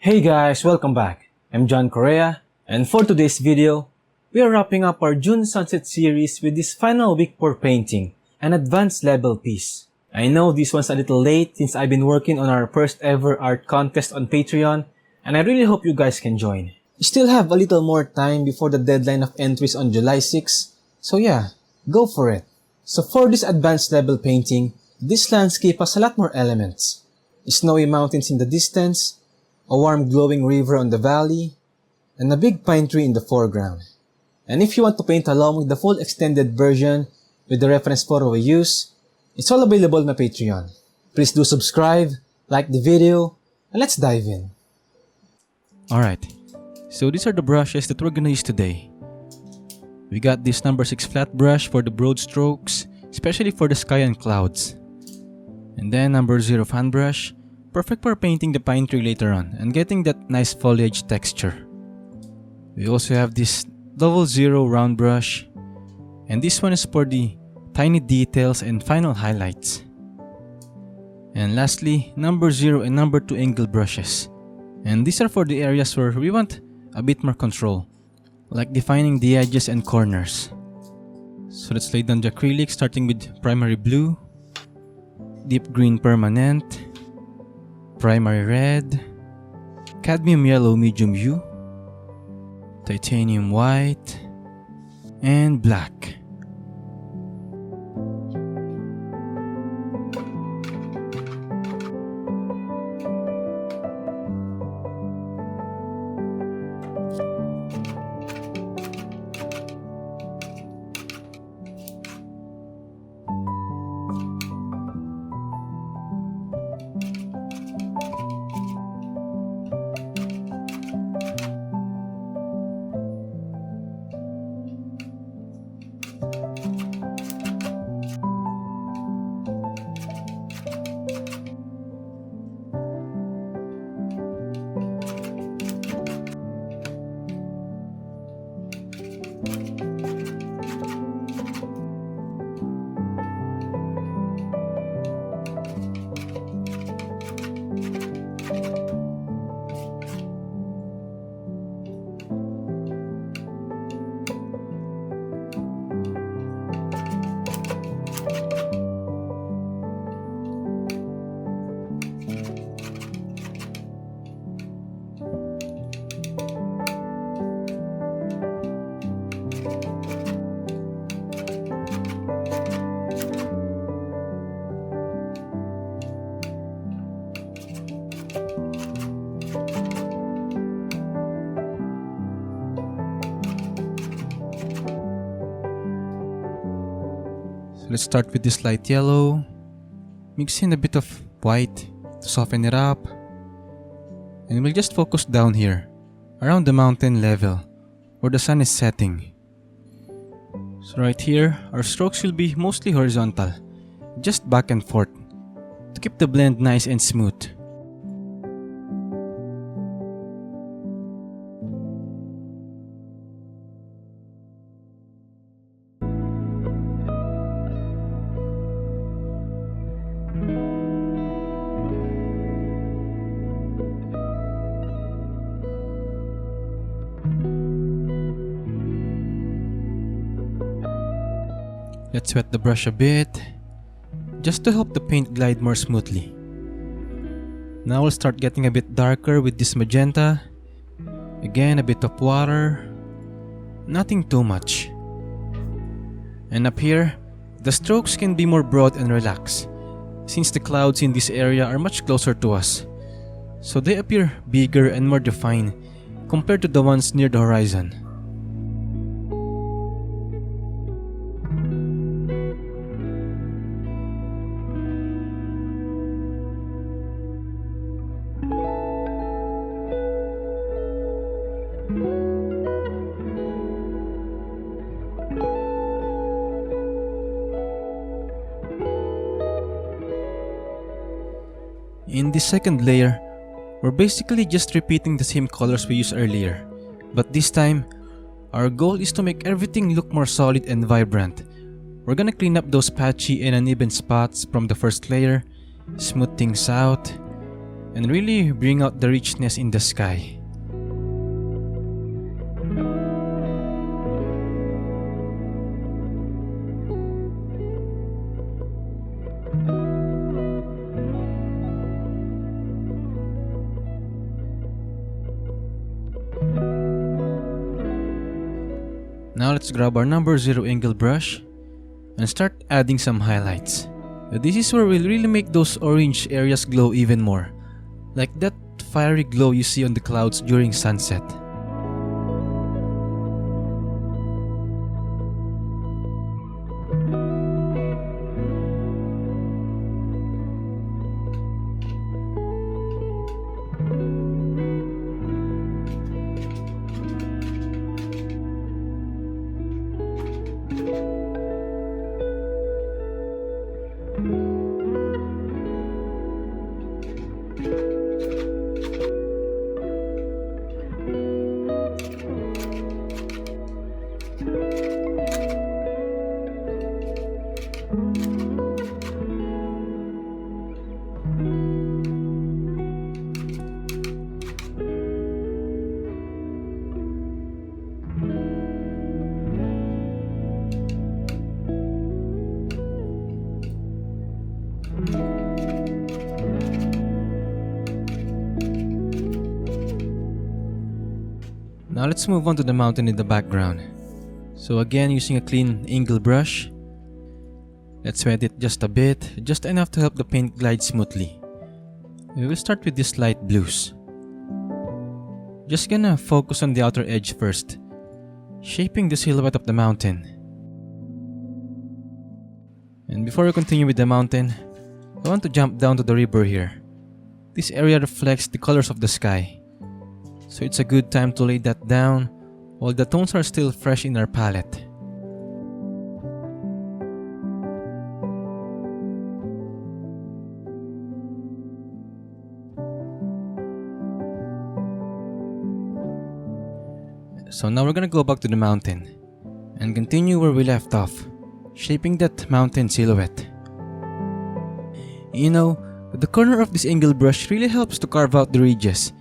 Hey guys, welcome back. I'm John Correa, and for today's video, we are wrapping up our June Sunset series with this final week for painting, an advanced level piece. I know this one's a little late since I've been working on our first ever art contest on Patreon, and I really hope you guys can join. We still have a little more time before the deadline of entries on July 6, so yeah, go for it. So for this advanced level painting, this landscape has a lot more elements. Snowy mountains in the distance, a warm glowing river on the valley, and a big pine tree in the foreground. And if you want to paint along with the full extended version with the reference photo we use, it's all available on my Patreon. Please do subscribe, like the video, and let's dive in. Alright, so these are the brushes that we're gonna use today. We got this number 6 flat brush for the broad strokes, especially for the sky and clouds. And then number 0 fan brush, perfect for painting the pine tree later on and getting that nice foliage texture. We also have this 00 round brush, and this one is for the tiny details and final highlights. And lastly, number 0 and number 2 angle brushes, and these are for the areas where we want a bit more control, like defining the edges and corners. So let's lay down the acrylic, starting with primary blue, deep green permanent, primary red, cadmium yellow medium hue, titanium white, and black. Let's start with this light yellow, mix in a bit of white to soften it up, and we'll just focus down here, around the mountain level, where the sun is setting. So right here, our strokes will be mostly horizontal, just back and forth, to keep the blend nice and smooth. Let's wet the brush a bit, just to help the paint glide more smoothly. Now we'll start getting a bit darker with this magenta. Again, a bit of water, nothing too much. And up here, the strokes can be more broad and relaxed, since the clouds in this area are much closer to us, so they appear bigger and more defined compared to the ones near the horizon. In this second layer, we're basically just repeating the same colors we used earlier, but this time, our goal is to make everything look more solid and vibrant. We're gonna clean up those patchy and uneven spots from the first layer, smooth things out, and really bring out the richness in the sky. Now let's grab our number 0 angle brush and start adding some highlights. This is where we'll really make those orange areas glow even more, like that fiery glow you see on the clouds during sunset. Now let's move on to the mountain in the background. So again, using a clean angle brush, let's wet it just a bit, just enough to help the paint glide smoothly. We will start with these light blues. Just gonna focus on the outer edge first, shaping the silhouette of the mountain. And before we continue with the mountain, I want to jump down to the river here. This area reflects the colors of the sky, so it's a good time to lay that down while the tones are still fresh in our palette. So now we're gonna go back to the mountain and continue where we left off, shaping that mountain silhouette. You know, the corner of this angle brush really helps to carve out the ridges.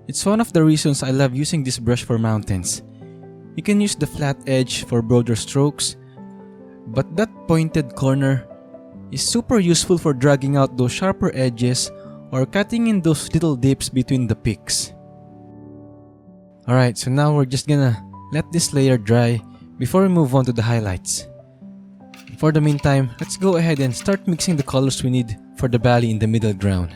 It's one of the reasons I love using this brush for mountains. You can use the flat edge for broader strokes, but that pointed corner is super useful for dragging out those sharper edges or cutting in those little dips between the peaks. Alright, so now we're just gonna let this layer dry before we move on to the highlights. For the meantime, let's go ahead and start mixing the colors we need for the valley in the middle ground.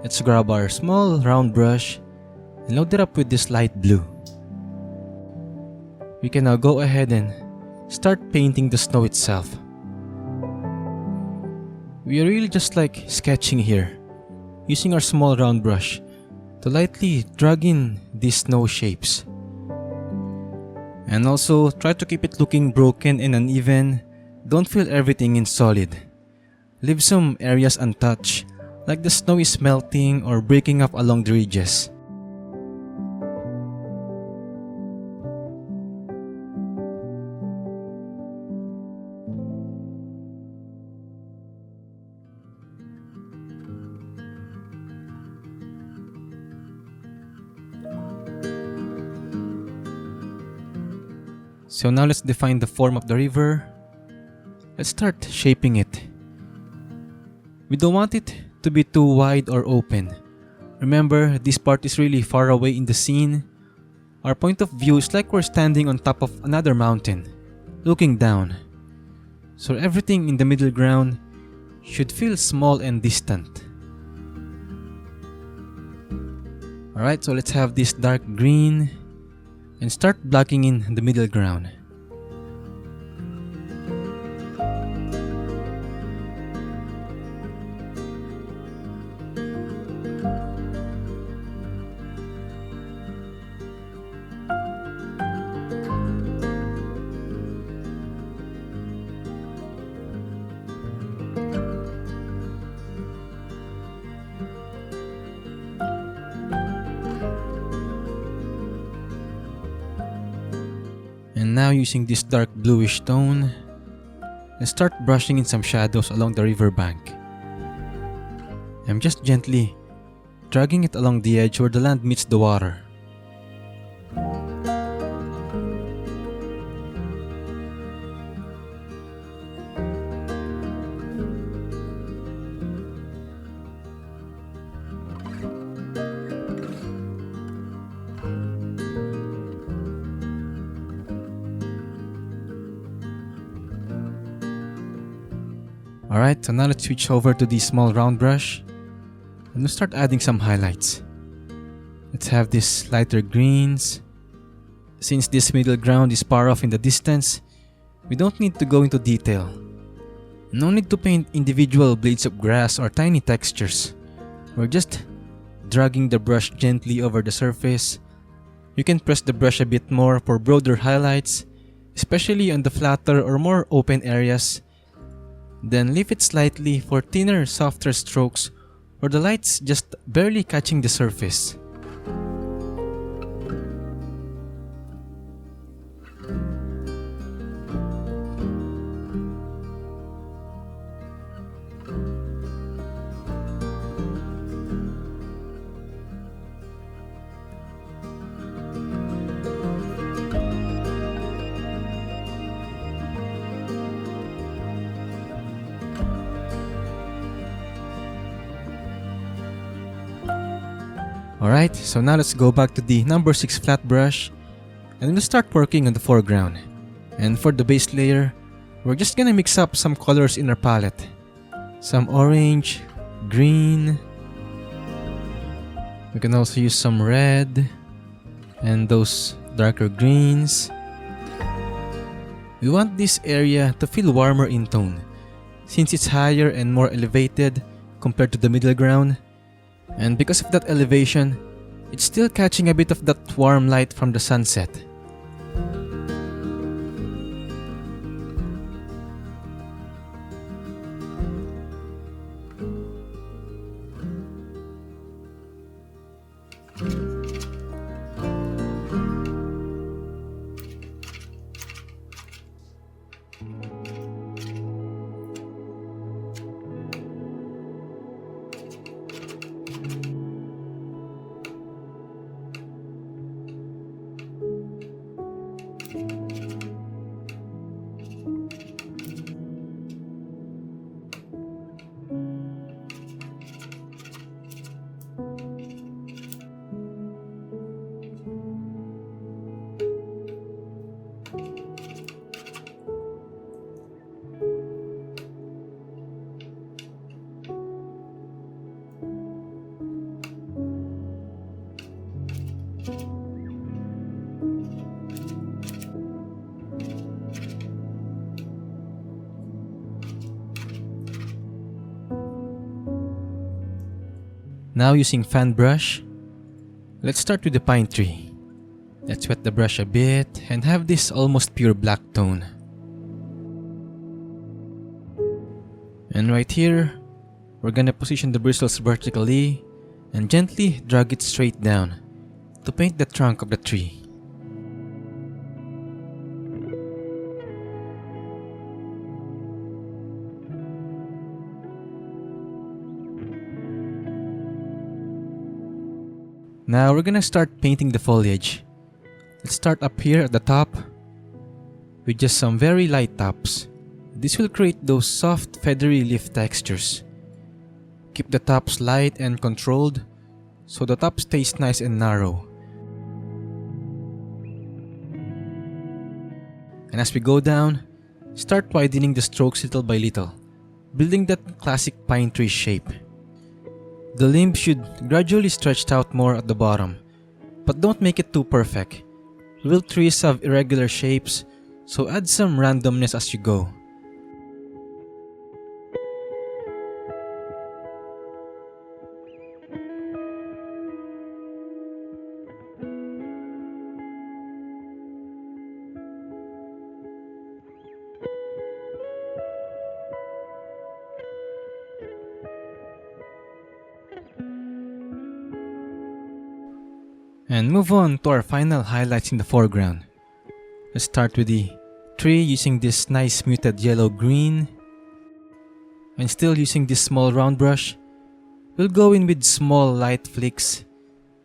Let's grab our small round brush and load it up with this light blue. We can now go ahead and start painting the snow itself. We are really just like sketching here, using our small round brush to lightly drag in these snow shapes. And also try to keep it looking broken and uneven. Don't fill everything in solid. Leave some areas untouched, like the snow is melting or breaking up along the ridges. So now let's define the form of the river. Let's start shaping it. We don't want it to be too wide or open. Remember, this part is really far away in the scene. Our point of view is like we're standing on top of another mountain, looking down. so everything in the middle ground should feel small and distant. Alright, so let's have this dark green and start blocking in the middle ground. And now using this dark bluish tone, let's start brushing in some shadows along the river bank. I'm just gently dragging it along the edge where the land meets the water. Alright, so now let's switch over to the small round brush and we'll start adding some highlights. Let's have these lighter greens. Since this middle ground is far off in the distance, we don't need to go into detail. No need to paint individual blades of grass or tiny textures. We're just dragging the brush gently over the surface. You can press the brush a bit more for broader highlights, especially on the flatter or more open areas. Then lift it slightly for thinner, softer strokes where the light's just barely catching the surface. Alright, so now let's go back to the number 6 flat brush and we'll start working on the foreground. And for the base layer, we're just gonna mix up some colors in our palette. Some orange, green. We can also use some red and those darker greens. We want this area to feel warmer in tone since it's higher and more elevated compared to the middle ground. And because of that elevation, it's still catching a bit of that warm light from the sunset. Now using fan brush, let's start with the pine tree. Let's wet the brush a bit and have this almost pure black tone. And right here, we're gonna position the bristles vertically and gently drag it straight down to paint the trunk of the tree. Now we're gonna start painting the foliage. Let's start up here at the top with just some very light tops. This will create those soft feathery leaf textures. Keep the tops light and controlled so the top stays nice and narrow. And as we go down, Start widening the strokes little by little, building that classic pine tree shape. The limb should gradually stretch out more at the bottom, but don't make it too perfect. Real trees have irregular shapes, so add some randomness as you go. And move on to our final highlights in the foreground. Let's start with the tree using this nice muted yellow-green. And still using this small round brush, we'll go in with small light flicks.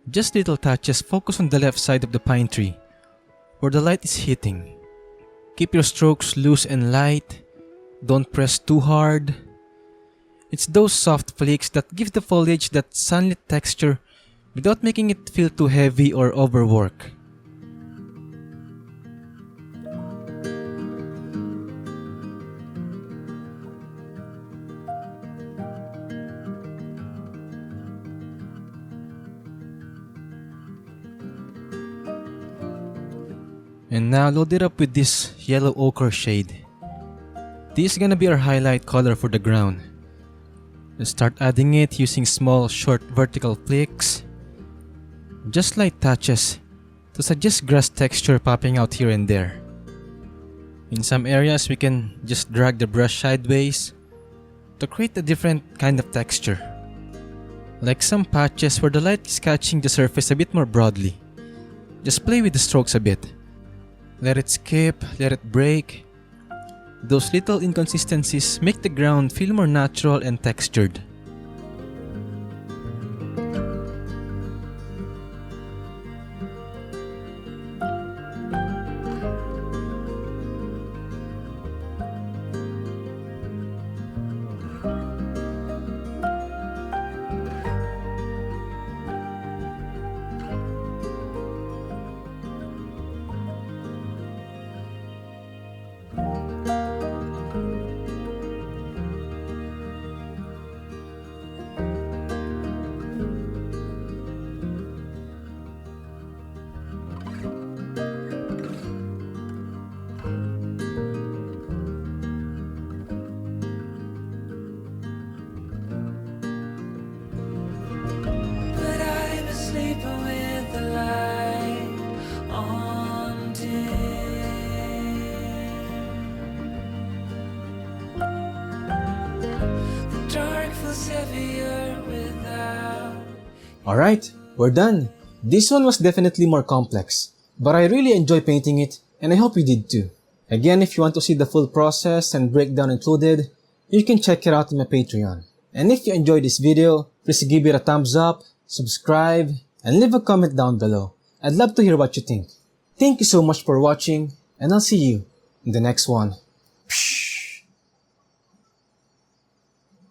Just little touches focus on the left side of the pine tree, where the light is hitting. Keep your strokes loose and light. Don't press too hard. It's those soft flicks that give the foliage that sunlit texture without making it feel too heavy or overwork. And now load it up with this yellow ochre shade. This is gonna be our highlight color for the ground. Let's start adding it using small short vertical flicks. Just light touches to suggest grass texture popping out here and there. In some areas we can just drag the brush sideways to create a different kind of texture. Like some patches where the light is catching the surface a bit more broadly. Just play with the strokes a bit. Let it skip, let it break. Those little inconsistencies make the ground feel more natural and textured. Alright, we're done. This one was definitely more complex, but I really enjoy painting it and I hope you did too. Again, if you want to see the full process and breakdown included, you can check it out in my Patreon. And if you enjoyed this video, please give it a thumbs up, subscribe, and leave a comment down below. I'd love to hear what you think. Thank you so much for watching, and I'll see you in the next one. Psh.